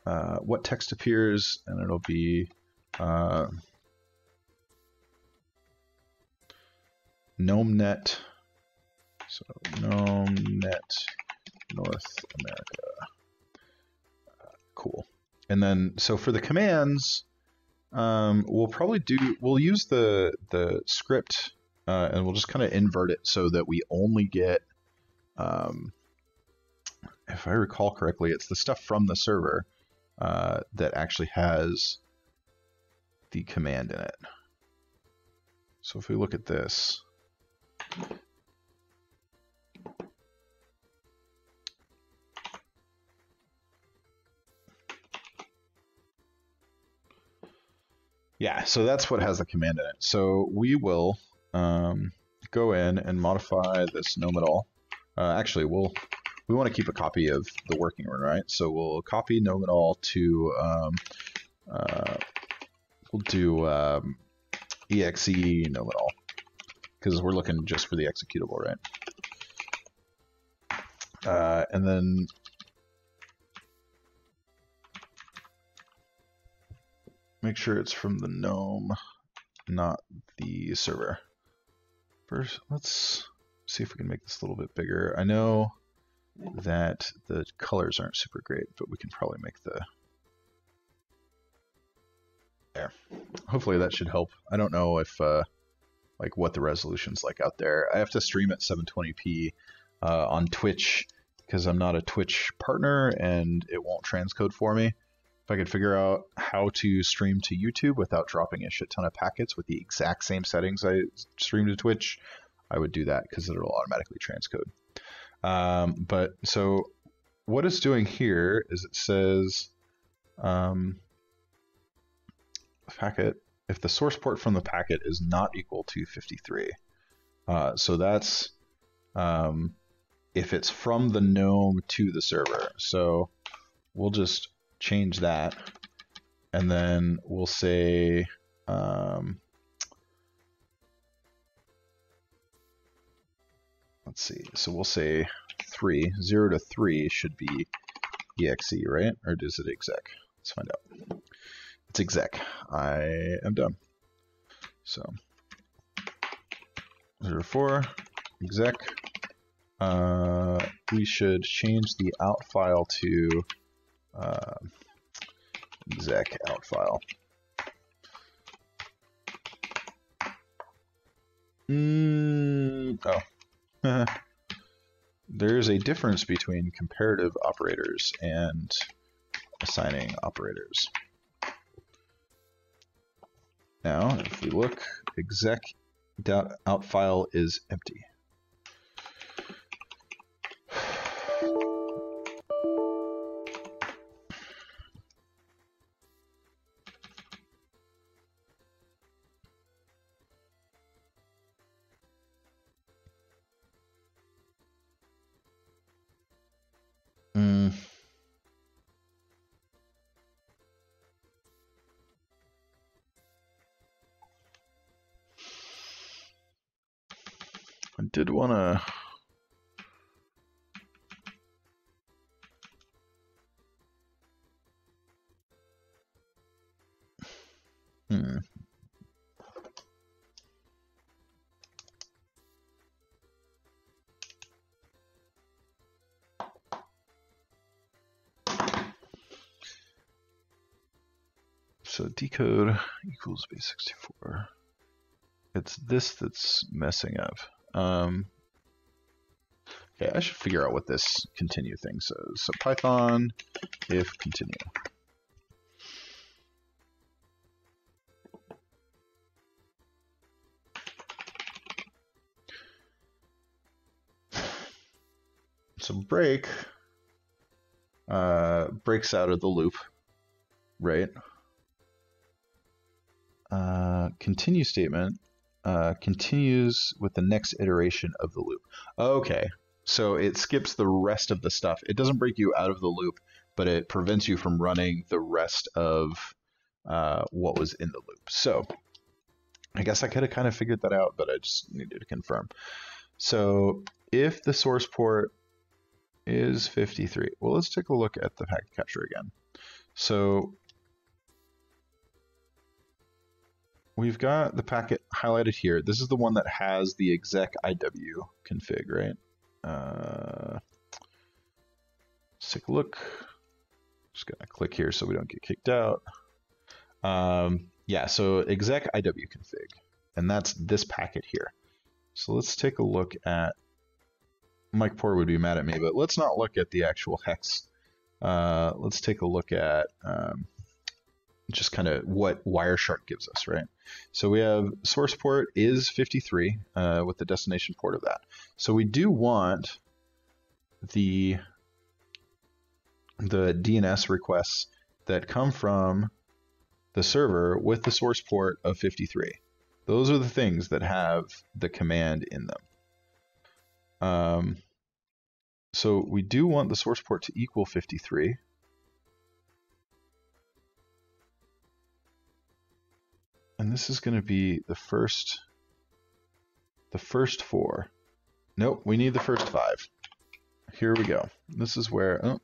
what text appears, and it'll be GNOME.net. So GNOME.net North America. Cool. And then, so for the commands, we'll use the script, and we'll just kind of invert it so that we only get, if I recall correctly, it's the stuff from the server that actually has the command in it. So if we look at this, yeah, so that's what has the command in it. So we will go in and modify this gnome at all. Actually, we want to keep a copy of the working one, right? So we'll copy gnome at all to we'll do exe gnome at all, because we're looking just for the executable, right? And then make sure it's from the GNOME, not the server. First, let's see if we can make this a little bit bigger. I know that the colors aren't super great, but we can probably make the... There. Hopefully that should help. I don't know if, like, what the resolution's like out there. I have to stream at 720p on Twitch because I'm not a Twitch partner and it won't transcode for me. If I could figure out how to stream to YouTube without dropping a shit ton of packets with the exact same settings I stream to Twitch, I would do that because it'll automatically transcode. But so what it's doing here is it says packet, if the source port from the packet is not equal to 53. So that's if it's from the GNOME to the server. So we'll just change that, and then we'll say let's see, so we'll say 0 to 3 should be exe, right? Or is it exec? Let's find out. It's exec. I am done. So 0 to 4 exec. We should change the out file to exec out file. There's a difference between comparative operators and assigning operators. Now, if we look, exec out file is empty. I did want to So decode equals base64. It's this that's messing up. Okay, I should figure out what this continue thing says. So Python if continue. So break breaks out of the loop, right? Continue statement continues with the next iteration of the loop. Okay, so it skips the rest of the stuff. It doesn't break you out of the loop, but it prevents you from running the rest of what was in the loop. So I guess I could have kind of figured that out, but I just needed to confirm. So if the source port is 53, well, let's take a look at the packet capture again. So we've got the packet highlighted here. This is the one that has the exec IW config, right? Let's take a look. Just gonna click here so we don't get kicked out. Yeah, so exec IW config, and that's this packet here. So let's take a look at, Mike Poor would be mad at me, but let's not look at the actual hex. Let's take a look at just kind of what Wireshark gives us, right? So we have source port is 53 with the destination port of that. So we do want the DNS requests that come from the server with the source port of 53. Those are the things that have the command in them. So we do want the source port to equal 53. And this is going to be the first 4. Nope, we need the first 5. Here we go. This is where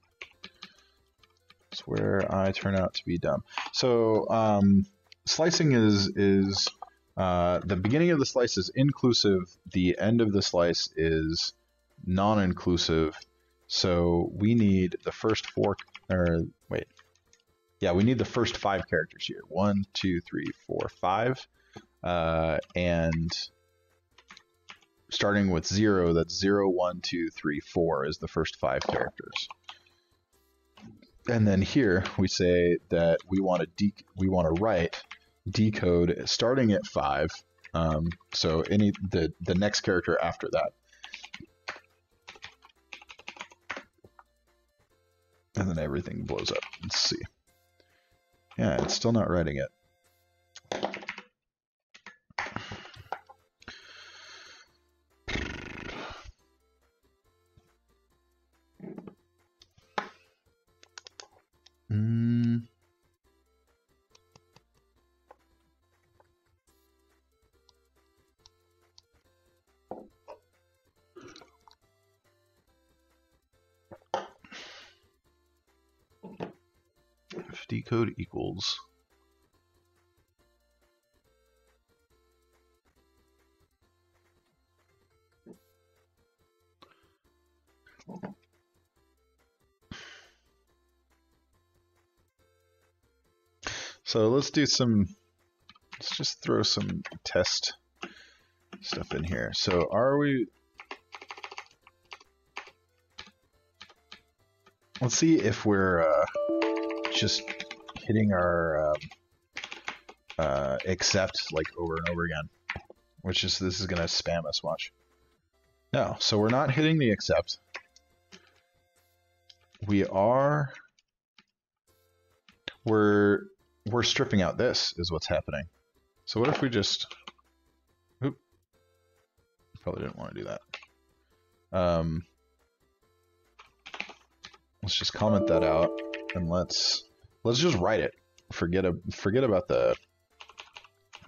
I turn out to be dumb. So slicing is the beginning of the slice is inclusive. The end of the slice is non-inclusive. So we need the first 4. We need the first 5 characters here. 1, 2, 3, 4, 5, and starting with 0, that's 0, 1, 2, 3, 4 is the first 5 characters. And then here we say that we want to write decode starting at 5. So the next character after that, and then everything blows up. Let's see. Yeah, it's still not writing it. If decode equals so let's just throw some test stuff in here. So let's see if we're just hitting our accept like over and over again, this is going to spam us, watch. No, so we're not hitting the accept. We're stripping out this is what's happening. So what if we just, probably didn't want to do that. Let's just comment that out, and let's just write it. Forget about the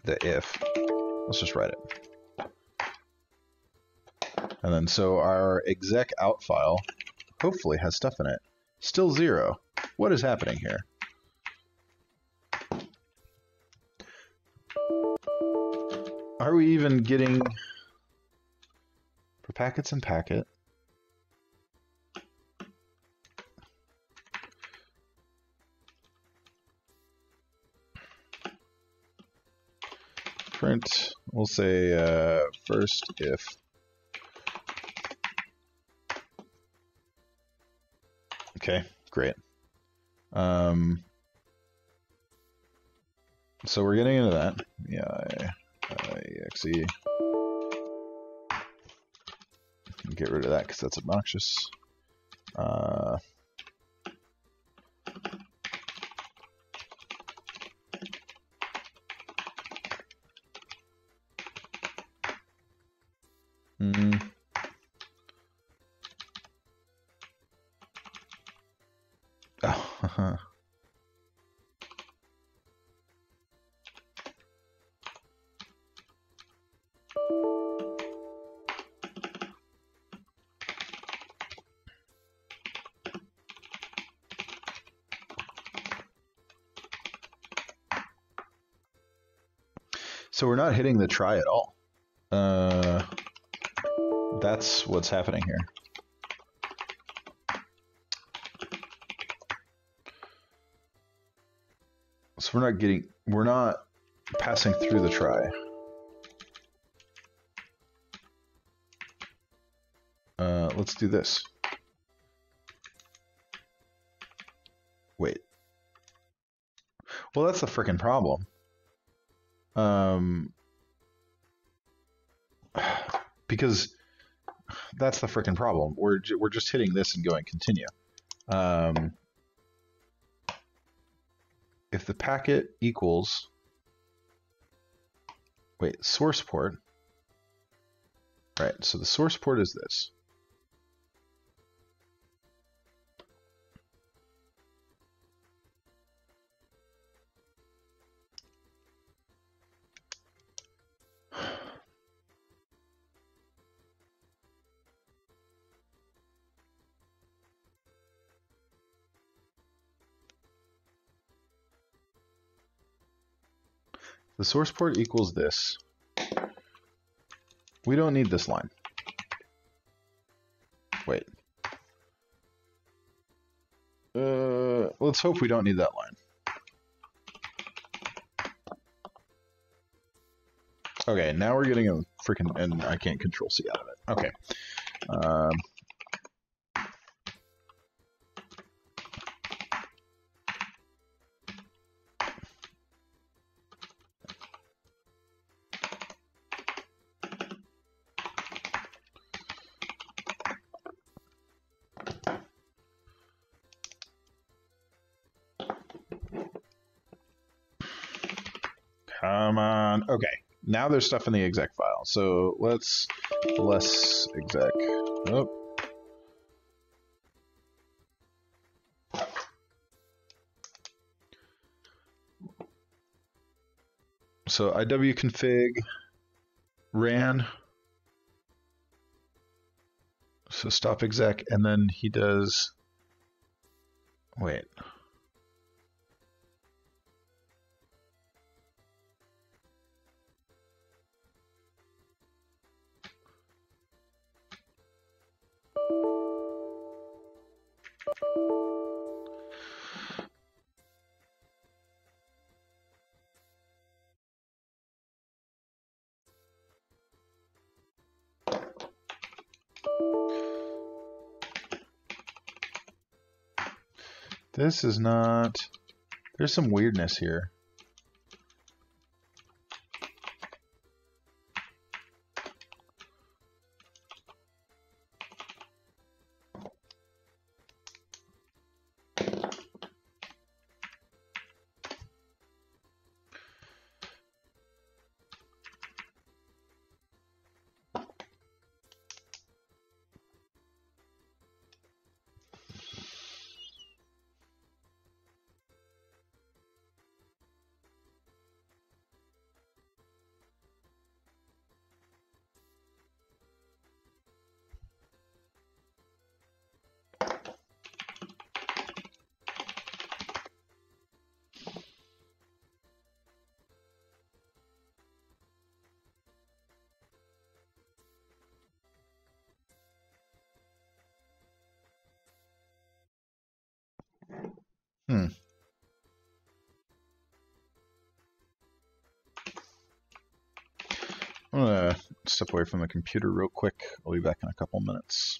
if. Let's just write it. And then so our exec out file hopefully has stuff in it. Still 0. What is happening here? Are we even getting for packets and packet? Print, we'll say first if. Okay, great. So we're getting into that. Yeah, exe. Get rid of that because that's obnoxious. Oh, So we're not hitting the try at all. That's what's happening here. So we're not passing through the try. Let's do this. Wait. Well, that's the frickin' problem. Because that's the frickin' problem. We're just hitting this and going continue. If the packet equals, wait, source port. Right, so the source port is this. The source port equals this. We don't need this line. Wait. Let's hope we don't need that line. Okay, now we're getting a freaking, and I can't control C out of it. Okay. Come on. Okay. Now there's stuff in the exec file. So let's less exec. Oh. So iwconfig ran. So stop exec, and then he does. Wait. This is not. There's some weirdness here. I'm gonna step away from the computer real quick. I'll be back in a couple minutes.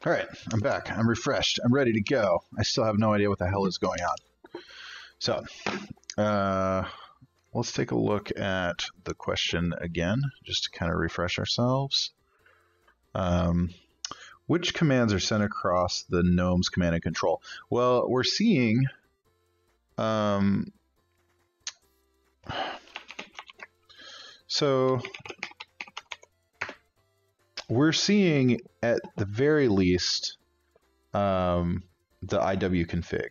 All right, I'm back. I'm refreshed. I'm ready to go. I still have no idea what the hell is going on. So, let's take a look at the question again, just to kind of refresh ourselves. Which commands are sent across the GNOME's command and control? Well, we're seeing so we're seeing at the very least the IW config,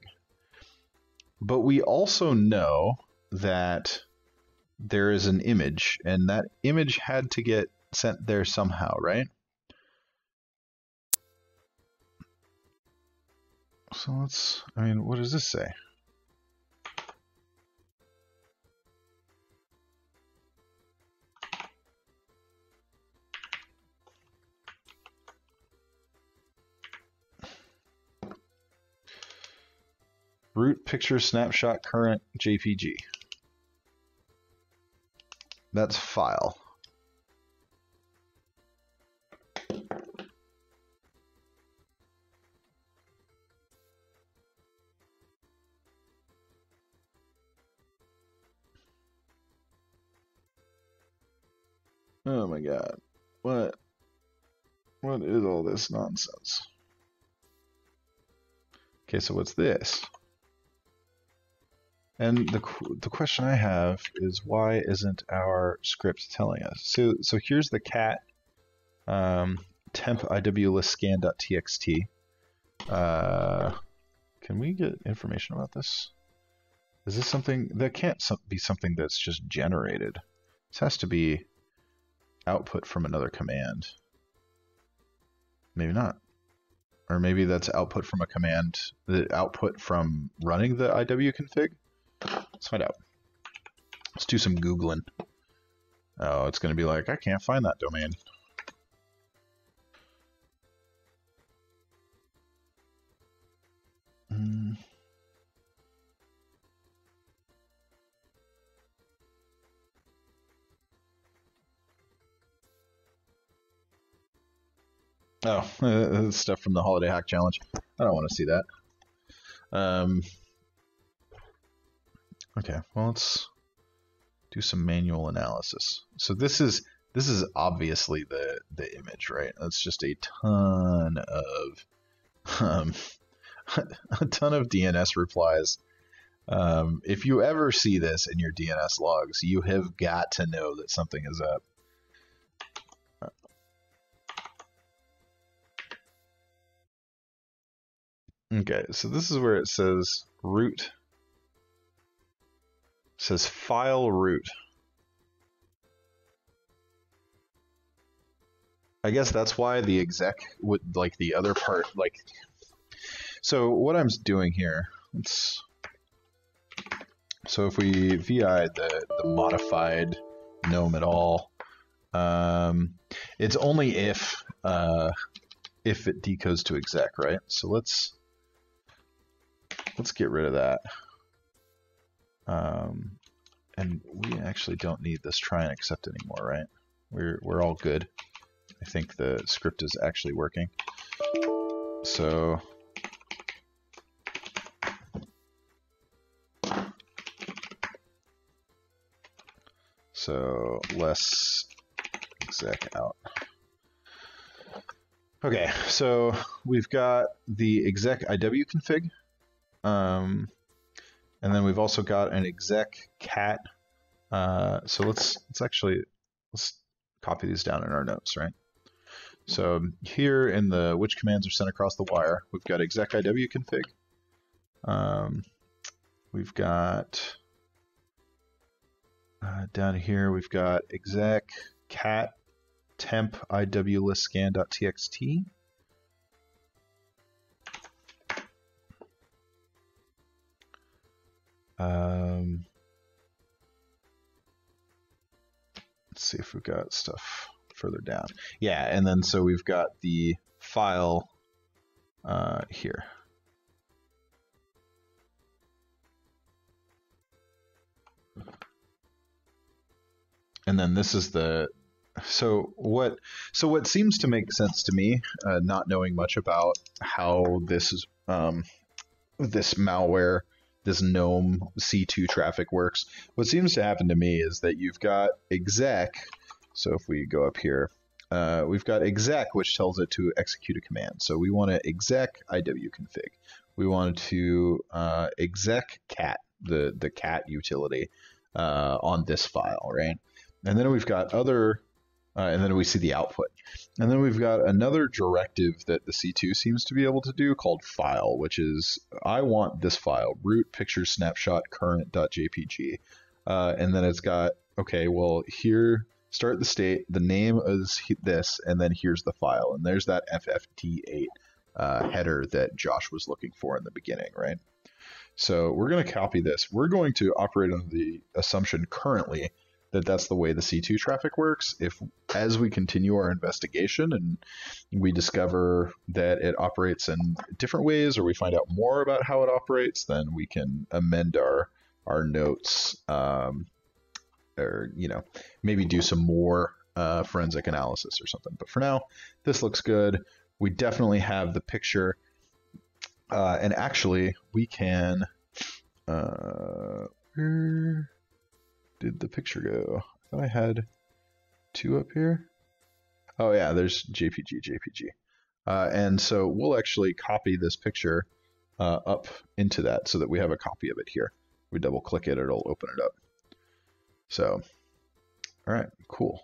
but we also know that there is an image, and that image had to get sent there somehow, right? So let's, what does this say? Root picture snapshot current JPG. That's file. Oh my god. What is all this nonsense? Okay, so what's this? And the question I have is, why isn't our script telling us? So here's the cat temp IW list scan.txt. Can we get information about this? Is this something that can't be something that's just generated? This has to be output from another command. Maybe not. Or maybe that's output from a command, the output from running the IW config? Let's find out. Let's do some Googling. Oh, it's going to be like, I can't find that domain. Oh, stuff from the Holiday Hack Challenge. I don't want to see that. Okay, well, let's do some manual analysis. So this is obviously the image, right? That's just a ton of a ton of DNS replies. If you ever see this in your DNS logs, you have got to know that something is up. Okay, so this is where it says root. It says file root. I guess that's why the exec would like the other part, like. So what I'm doing here, so if we VI the modified GNOME at all, it's only if it decodes to exec, right? So let's get rid of that. And we actually don't need this try and accept anymore, right? We're all good. I think the script is actually working. So less exec out. Okay, so we've got the exec IW config. And then we've also got an exec cat. So let's copy these down in our notes, right? So here in the which commands are sent across the wire, we've got exec IW config. We've got down here we've got exec cat temp IW list scan.txt. Let's see if we've got stuff further down. Yeah, and then so we've got the file here. And then this is the So what seems to make sense to me, not knowing much about how this malware, this GNOME C2 traffic works, what seems to happen to me is that you've got exec. So if we go up here, we've got exec, which tells it to execute a command. So we want to exec iwconfig. We want to exec cat, the cat utility on this file, right? And then we've got other, and then we see the output. And then we've got another directive that the C2 seems to be able to do called file, which is, I want this file, root picture snapshot current.jpg. And then it's got, okay, well, here, start the state, the name is this, and then here's the file. And there's that FFT8 header that Josh was looking for in the beginning, right? So we're going to copy this. We're going to operate on the assumption currently that that's the way the C2 traffic works. If, as we continue our investigation and we discover that it operates in different ways, or we find out more about how it operates, then we can amend our notes, or, you know, maybe do some more forensic analysis or something. But for now, this looks good. We definitely have the picture, and actually we can, where did the picture go? I thought I had two up here. Oh yeah, there's JPG. And so we'll actually copy this picture up into that so that we have a copy of it here. We double click it, it'll open it up. So, all right, cool.